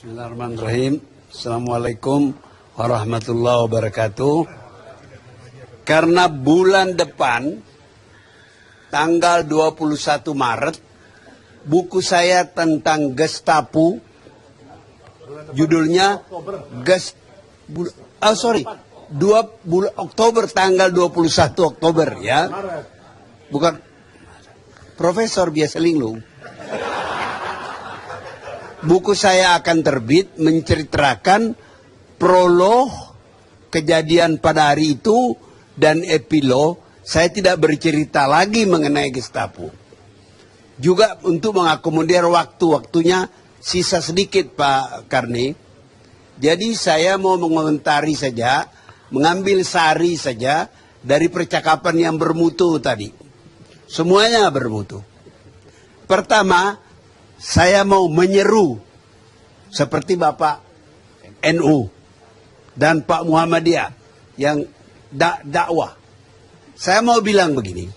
Bismillahirrahmanirrahim. Assalamualaikum warahmatullahi wabarakatuh. Karena bulan depan, tanggal 21 Maret, buku saya tentang Gestapo, judulnya Oktober, tanggal 21 Oktober ya. Bukan Profesor biasa linglung. Buku saya akan terbit menceritakan prolog kejadian pada hari itu dan epilog. Saya tidak bercerita lagi mengenai Gestapo. Juga untuk mengakomodir waktunya sisa sedikit Pak Karni. Jadi saya mau mengomentari saja, mengambil sari saja dari percakapan yang bermutu tadi. Semuanya bermutu. Pertama, saya mau menyeru seperti Bapak NU dan Pak Muhammadiyah yang dakwah. Saya mau bilang begini,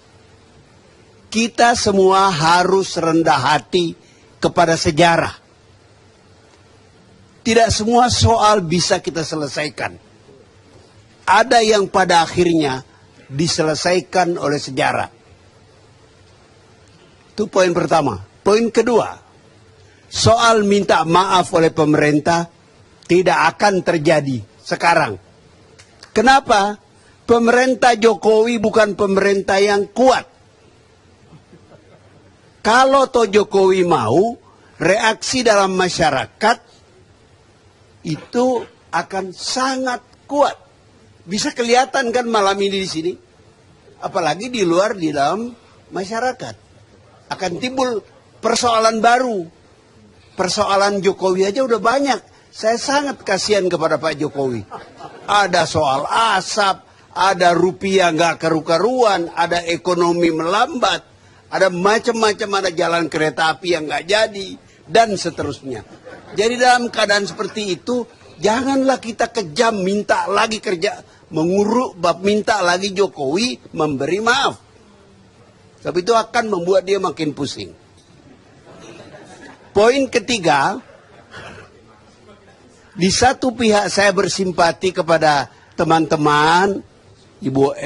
kita semua harus rendah hati kepada sejarah. Tidak semua soal bisa kita selesaikan. Ada yang pada akhirnya diselesaikan oleh sejarah. Itu poin pertama. Poin kedua, soal minta maaf oleh pemerintah tidak akan terjadi sekarang. Kenapa? Pemerintah Jokowi bukan pemerintah yang kuat. Kalau toh Jokowi mau, reaksi dalam masyarakat itu akan sangat kuat. Bisa kelihatan kan malam ini di sini. Apalagi di luar, di dalam masyarakat. Akan timbul persoalan baru. Persoalan Jokowi aja udah banyak. Saya sangat kasihan kepada Pak Jokowi. Ada soal asap, ada rupiah nggak karu-karuan, ada ekonomi melambat, ada macam-macam, ada jalan kereta api yang nggak jadi, dan seterusnya. Jadi dalam keadaan seperti itu, janganlah kita kejam minta lagi kerja, minta lagi Jokowi memberi maaf. Tapi itu akan membuat dia makin pusing. Poin ketiga, di satu pihak saya bersimpati kepada teman-teman Ibu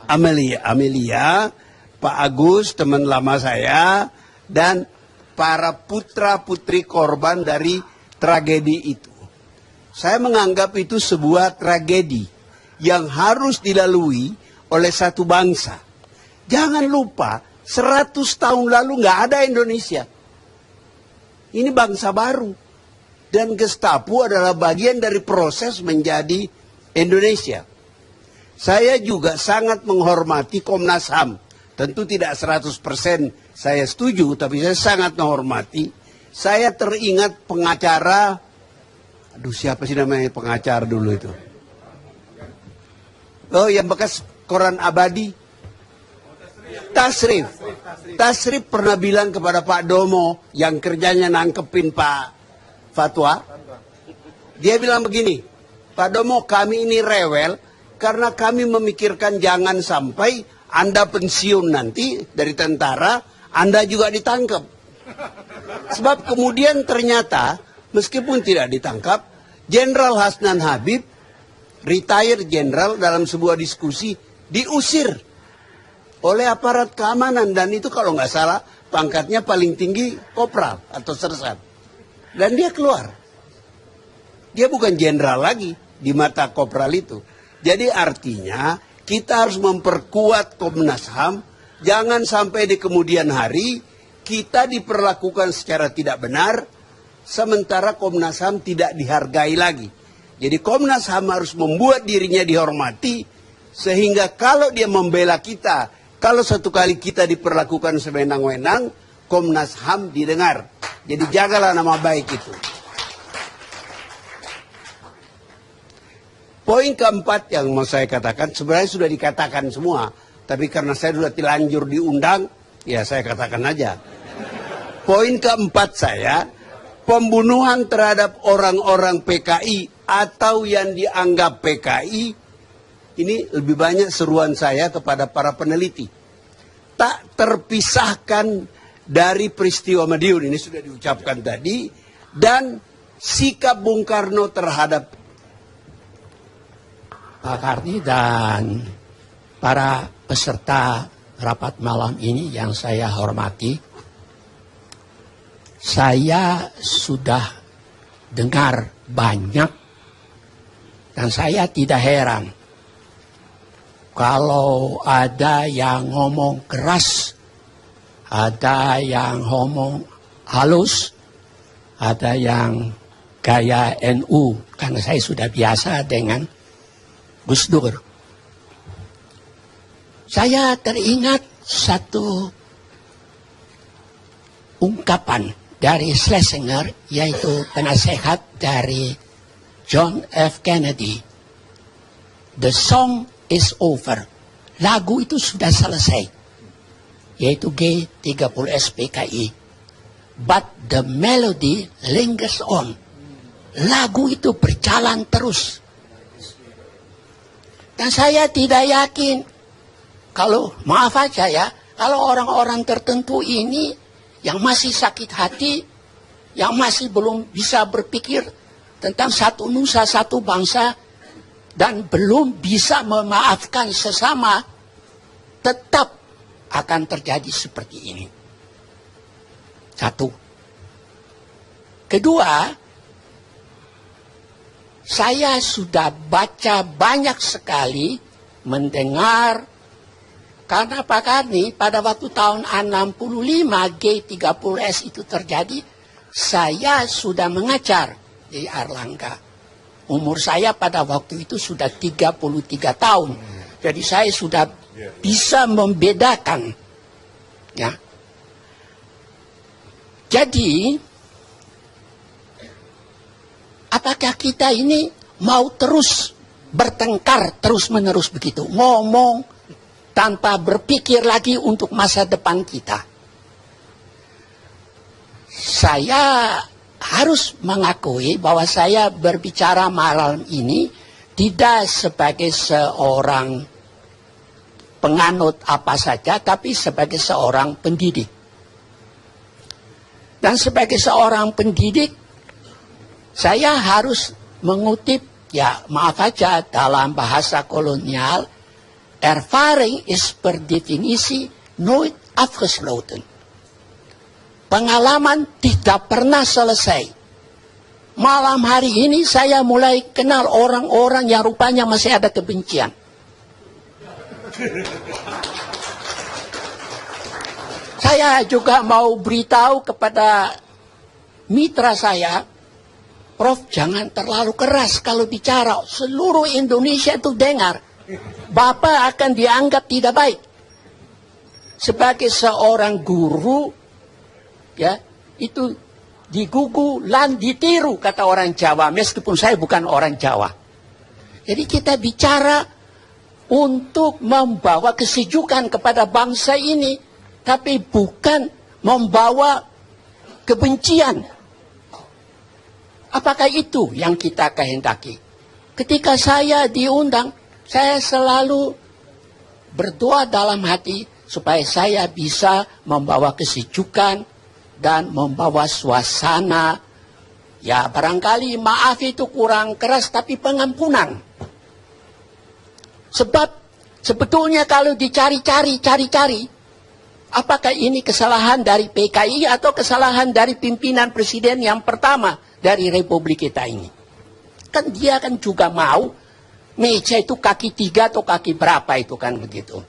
Amelia, Pak Agus, teman lama saya, dan para putra-putri korban dari tragedi itu. Saya menganggap itu sebuah tragedi yang harus dilalui oleh satu bangsa. Jangan lupa, 100 tahun lalu nggak ada Indonesia. Ini bangsa baru. Dan Gestapo adalah bagian dari proses menjadi Indonesia. Saya juga sangat menghormati Komnas HAM. Tentu tidak 100% saya setuju, tapi saya sangat menghormati. Saya teringat pengacara, siapa sih namanya pengacara dulu itu? Oh, yang bekas koran Abadi. Tasrif pernah bilang kepada Pak Domo yang kerjanya nangkepin Pak Fatwa. Dia bilang begini, Pak Domo, kami ini rewel karena kami memikirkan jangan sampai Anda pensiun nanti dari tentara, Anda juga ditangkap. Sebab kemudian ternyata meskipun tidak ditangkap, Jenderal Hasnan Habib, retired jenderal, dalam sebuah diskusi diusir oleh aparat keamanan, dan itu kalau nggak salah pangkatnya paling tinggi kopral atau sersan. Dan dia keluar. Dia bukan jenderal lagi di mata kopral itu. Jadi artinya kita harus memperkuat Komnas HAM. Jangan sampai di kemudian hari kita diperlakukan secara tidak benar, sementara Komnas HAM tidak dihargai lagi. Jadi Komnas HAM harus membuat dirinya dihormati, sehingga kalau dia membela kita, kalau satu kali kita diperlakukan sewenang-wenang, Komnas HAM didengar. Jadi jagalah nama baik itu. Poin keempat yang mau saya katakan, sebenarnya sudah dikatakan semua. Tapi karena saya sudah telanjur diundang, ya saya katakan aja. Poin keempat saya, pembunuhan terhadap orang-orang PKI atau yang dianggap PKI, ini lebih banyak seruan saya kepada para peneliti. Tak terpisahkan dari peristiwa Madiun ini sudah diucapkan tadi, dan sikap Bung Karno terhadap Pak Karni dan para peserta rapat malam ini yang saya hormati. Saya sudah dengar banyak dan saya tidak heran kalau ada yang ngomong keras, ada yang ngomong halus, ada yang gaya NU, karena saya sudah biasa dengan Gus Dur. Saya teringat satu ungkapan dari Schlesinger, yaitu penasehat dari John F. Kennedy. The song is over. Lagu itu sudah selesai, yaitu G30 SPKI. But the melody lingers on. Lagu itu berjalan terus. Dan saya tidak yakin, kalau maaf aja ya, kalau orang-orang tertentu ini yang masih sakit hati, yang masih belum bisa berpikir tentang satu nusa, satu bangsa, dan belum bisa memaafkan sesama, tetap akan terjadi seperti ini. Satu. Kedua, saya sudah baca banyak sekali, mendengar, karena Pak Karni pada waktu tahun 65 G30S itu terjadi, saya sudah mengajar di Airlangga. Umur saya pada waktu itu sudah 33 tahun. Jadi saya sudah bisa membedakan. Ya. Jadi, apakah kita ini mau terus bertengkar terus-menerus begitu? Ngomong tanpa berpikir lagi untuk masa depan kita. Saya harus mengakui bahwa saya berbicara malam ini tidak sebagai seorang penganut apa saja, tapi sebagai seorang pendidik. Dan sebagai seorang pendidik, saya harus mengutip, ya maaf aja dalam bahasa kolonial, ervaring is per definisi nooit afgesloten. Pengalaman tidak pernah selesai. Malam hari ini saya mulai kenal orang-orang yang rupanya masih ada kebencian. Saya juga mau beritahu kepada mitra saya, Prof, jangan terlalu keras kalau bicara. Seluruh Indonesia itu dengar. Bapak akan dianggap tidak baik. Sebagai seorang guru, ya, itu digugu lan ditiru, kata orang Jawa, meskipun saya bukan orang Jawa. Jadi kita bicara untuk membawa kesejukan kepada bangsa ini, tapi bukan membawa kebencian. Apakah itu yang kita kehendaki? Ketika saya diundang, saya selalu berdoa dalam hati supaya saya bisa membawa kesejukan dan membawa suasana. Ya barangkali maaf itu kurang keras, tapi pengampunan. Sebab sebetulnya kalau dicari-cari, apakah ini kesalahan dari PKI atau kesalahan dari pimpinan presiden yang pertama dari Republik kita ini? Kan dia kan juga mau meja itu kaki 3 atau kaki berapa itu kan begitu.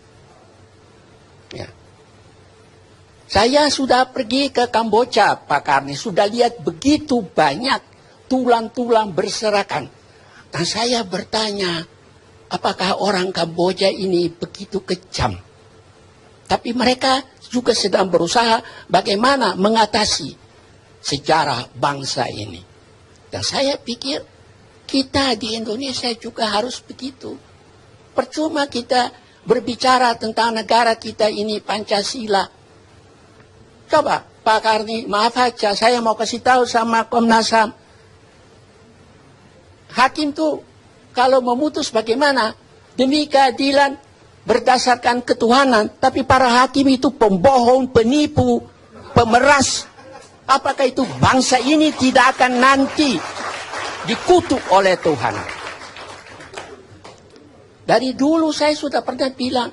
Ya. Saya sudah pergi ke Kamboja, Pak Karni, sudah lihat begitu banyak tulang-tulang berserakan. Dan saya bertanya, apakah orang Kamboja ini begitu kejam? Tapi mereka juga sedang berusaha bagaimana mengatasi sejarah bangsa ini. Dan saya pikir kita di Indonesia juga harus begitu. Percuma kita berbicara tentang negara kita ini Pancasila. Coba Pak Karni, maaf aja, saya mau kasih tahu sama Komnas HAM. Hakim tuh kalau memutus bagaimana? Demi keadilan berdasarkan ketuhanan. Tapi para hakim itu pembohong, penipu, pemeras. Apakah itu bangsa ini tidak akan nanti dikutuk oleh Tuhan? Dari dulu saya sudah pernah bilang,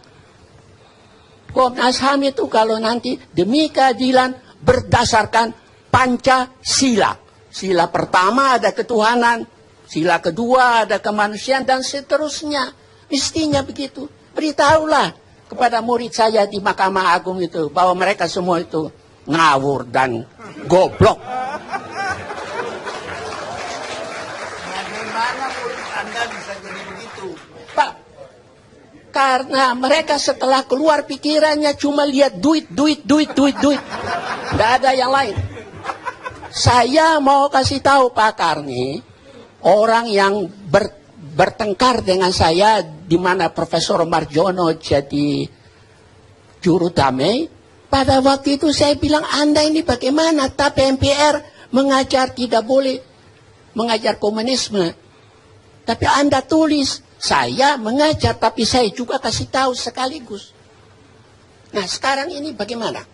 Komnas HAM itu kalau nanti demi keadilan berdasarkan Pancasila. Sila pertama ada ketuhanan, sila kedua ada kemanusiaan, dan seterusnya. Mestinya begitu. Beritahulah kepada murid saya di Mahkamah Agung itu bahwa mereka semua itu ngawur dan goblok. Bagaimana murid Anda bisa jadi begitu? Pak, karena mereka setelah keluar pikirannya cuma lihat duit. Tidak ada yang lain. Saya mau kasih tahu Pak Karni, orang yang bertengkar dengan saya, di mana Profesor Marjono jadi juru damai, pada waktu itu saya bilang, Anda ini bagaimana? Tapi MPR mengajar tidak boleh mengajar komunisme. Tapi Anda tulis, saya mengajar, tapi saya juga kasih tahu sekaligus. Nah sekarang ini bagaimana?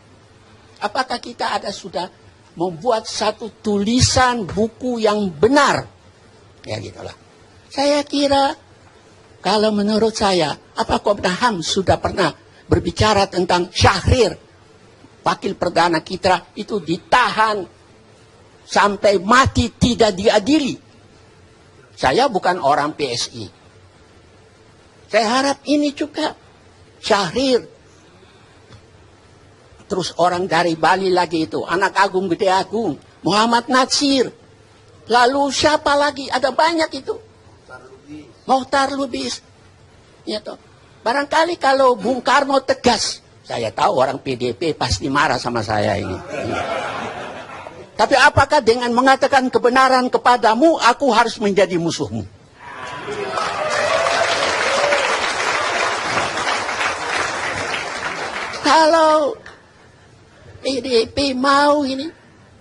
Apakah kita sudah membuat satu tulisan buku yang benar? Ya gitulah. Saya kira, kalau menurut saya, apa Komnas HAM sudah pernah berbicara tentang Syahrir, wakil perdana kita itu ditahan sampai mati tidak diadili? Saya bukan orang PSI. Saya harap ini juga Syahrir. Terus orang dari Bali lagi itu, anak agung gede agung, Muhammad Natsir. Lalu siapa lagi? Ada banyak itu. Mohtar Lubis. Ya toh. Barangkali kalau Bung Karno tegas, saya tahu orang PDP pasti marah sama saya ini. Tapi apakah dengan mengatakan kebenaran kepadamu, aku harus menjadi musuhmu? Kalau PDP mau ini,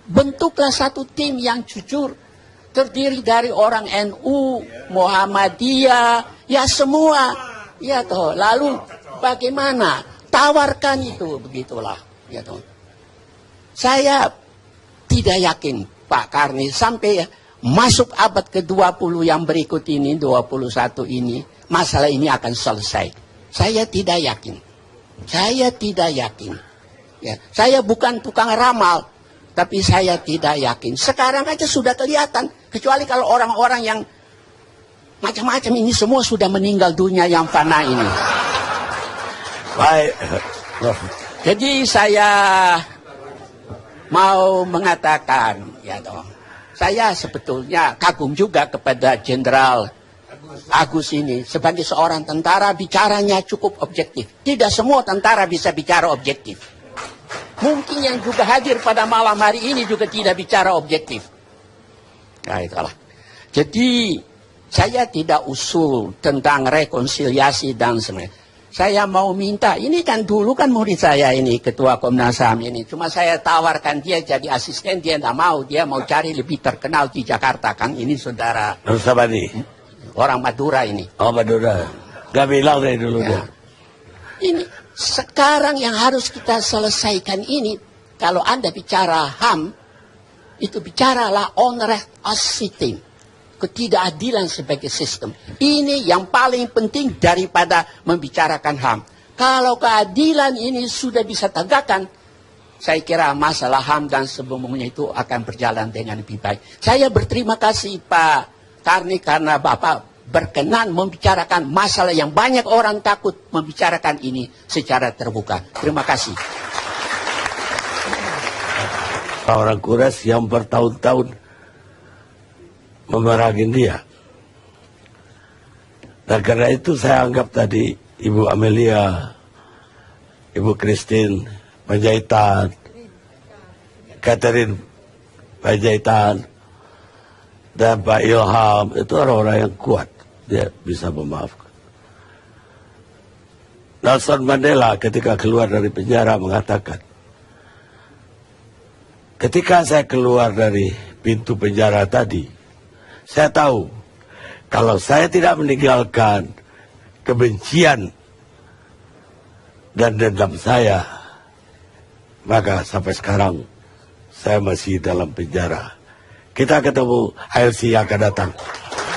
bentuklah satu tim yang jujur, terdiri dari orang NU, Muhammadiyah, ya semua, ya toh. Lalu bagaimana? Tawarkan itu, begitulah, ya toh. Saya tidak yakin Pak Karni sampai masuk abad ke-20 yang berikut ini, 21 ini, masalah ini akan selesai. Saya tidak yakin. Saya tidak yakin. Ya, saya bukan tukang ramal, tapi saya tidak yakin. Sekarang aja sudah kelihatan, kecuali kalau orang-orang yang macam-macam ini semua sudah meninggal dunia yang fana ini. Baik. Jadi saya mau mengatakan, ya toh, saya sebetulnya kagum juga kepada Jenderal Agus ini. Sebagai seorang tentara bicaranya cukup objektif. Tidak semua tentara bisa bicara objektif. Mungkin yang juga hadir pada malam hari ini juga tidak bicara objektif. Nah itulah. Jadi saya tidak usul tentang rekonsiliasi dan sebagainya. Saya mau minta, ini kan dulu kan murid saya ini, Ketua Komnas HAM ini. Cuma saya tawarkan dia jadi asisten, dia tidak mau. Dia mau cari lebih terkenal di Jakarta. Kan ini saudara. Siapa nih? Orang Madura ini. Oh Madura. Gak bilang dari dulu Ya. dia. Ini sekarang yang harus kita selesaikan ini, kalau Anda bicara HAM, itu bicaralah unrest as system. Ketidakadilan sebagai sistem. Ini yang paling penting daripada membicarakan HAM. Kalau keadilan ini sudah bisa tegakkan, saya kira masalah HAM dan sebelumnya itu akan berjalan dengan lebih baik. Saya berterima kasih Pak Karni karena Bapak berkenan membicarakan masalah yang banyak orang takut membicarakan ini secara terbuka. Terima kasih. Orang Kures yang bertahun-tahun memerangin dia. Dan karena itu saya anggap tadi Ibu Amelia, Ibu Christine Panjaitan, Catherine Panjaitan, dan Pak Ilham, itu orang-orang yang kuat. Dia bisa memaafkan. Nelson Mandela ketika keluar dari penjara mengatakan, ketika saya keluar dari pintu penjara tadi, saya tahu kalau saya tidak meninggalkan kebencian dan dendam saya, maka sampai sekarang saya masih dalam penjara. Kita ketemu ALC yang akan datang.